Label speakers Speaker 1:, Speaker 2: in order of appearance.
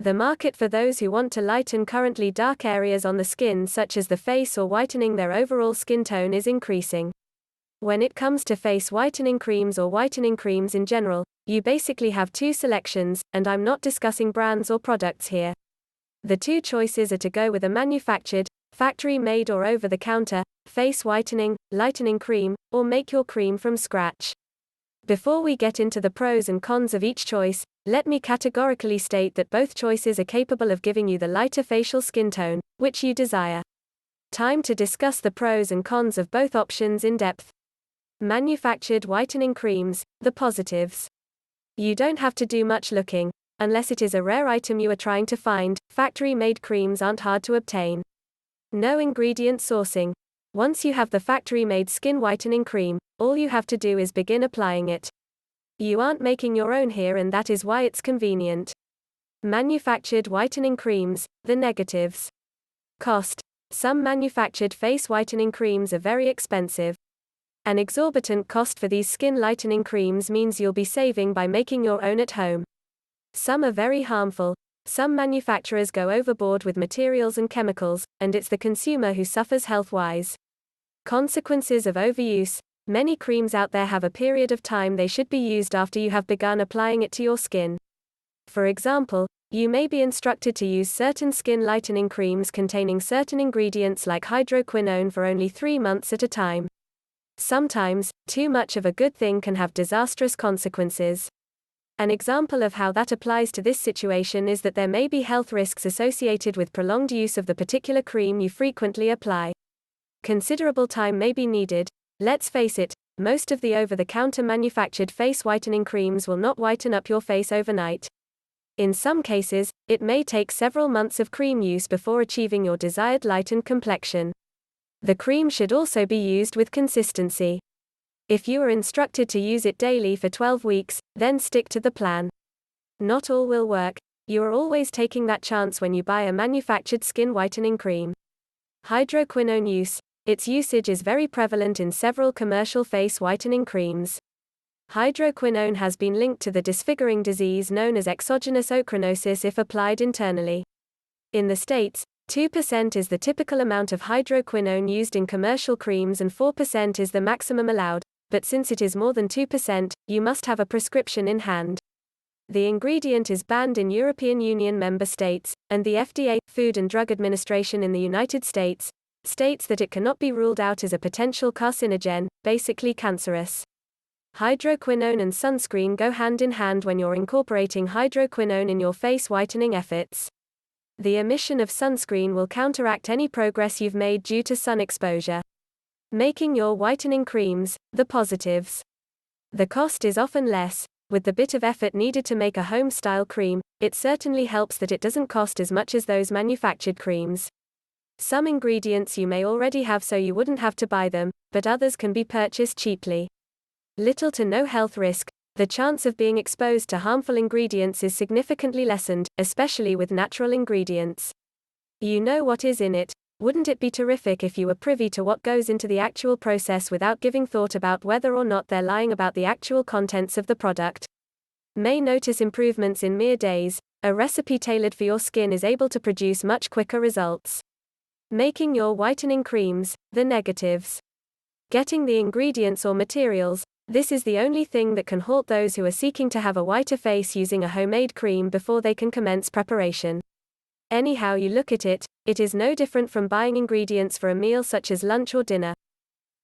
Speaker 1: The market for those who want to lighten currently dark areas on the skin, such as the face, or whitening their overall skin tone, is increasing. When it comes to face whitening creams or whitening creams in general, you basically have two selections, and I'm not discussing brands or products here. The two choices are to go with a manufactured, factory-made or over-the-counter, face whitening, lightening cream, or make your cream from scratch. Before we get into the pros and cons of each choice, let me categorically state that both choices are capable of giving you the lighter facial skin tone, which you desire. Time to discuss the pros and cons of both options in depth. Manufactured whitening creams, the positives. You don't have to do much looking. Unless it is a rare item you are trying to find, factory-made creams aren't hard to obtain. No ingredient sourcing. Once you have the factory-made skin whitening cream, all you have to do is begin applying it. You aren't making your own here, and that is why it's convenient. Manufactured whitening creams, the negatives. Cost. Some manufactured face whitening creams are very expensive. An exorbitant cost for these skin lightening creams means you'll be saving by making your own at home. Some are very harmful. Some manufacturers go overboard with materials and chemicals, and it's the consumer who suffers health-wise. Consequences of overuse. Many creams out there have a period of time they should be used after you have begun applying it to your skin. For example, you may be instructed to use certain skin lightening creams containing certain ingredients like hydroquinone for only 3 months at a time. Sometimes, too much of a good thing can have disastrous consequences. An example of how that applies to this situation is that there may be health risks associated with prolonged use of the particular cream you frequently apply. Considerable time may be needed. Let's face it, most of the over-the-counter manufactured face whitening creams will not whiten up your face overnight. In some cases, it may take several months of cream use before achieving your desired lightened complexion. The cream should also be used with consistency. If you are instructed to use it daily for 12 weeks, then stick to the plan. Not all will work. You are always taking that chance when you buy a manufactured skin whitening cream. Hydroquinone use. Its usage is very prevalent in several commercial face whitening creams. Hydroquinone has been linked to the disfiguring disease known as exogenous ochronosis if applied internally. In the States, 2% is the typical amount of hydroquinone used in commercial creams and 4% is the maximum allowed, but since it is more than 2%, you must have a prescription in hand. The ingredient is banned in European Union member states, and the FDA, Food and Drug Administration in the United States, states that it cannot be ruled out as a potential carcinogen, basically cancerous. Hydroquinone and sunscreen go hand in hand when you're incorporating hydroquinone in your face whitening efforts. The emission of sunscreen will counteract any progress you've made due to sun exposure. Making your whitening creams, the positives. The cost is often less. With the bit of effort needed to make a home-style cream, it certainly helps that it doesn't cost as much as those manufactured creams. Some ingredients you may already have, so you wouldn't have to buy them, but others can be purchased cheaply. Little to no health risk. The chance of being exposed to harmful ingredients is significantly lessened, especially with natural ingredients. You know what is in it. Wouldn't it be terrific if you were privy to what goes into the actual process without giving thought about whether or not they're lying about the actual contents of the product? May notice improvements in mere days. A recipe tailored for your skin is able to produce much quicker results. Making your whitening creams, the negatives. Getting the ingredients or materials. This is the only thing that can halt those who are seeking to have a whiter face using a homemade cream before they can commence preparation. Anyhow you look at it, it is no different from buying ingredients for a meal such as lunch or dinner.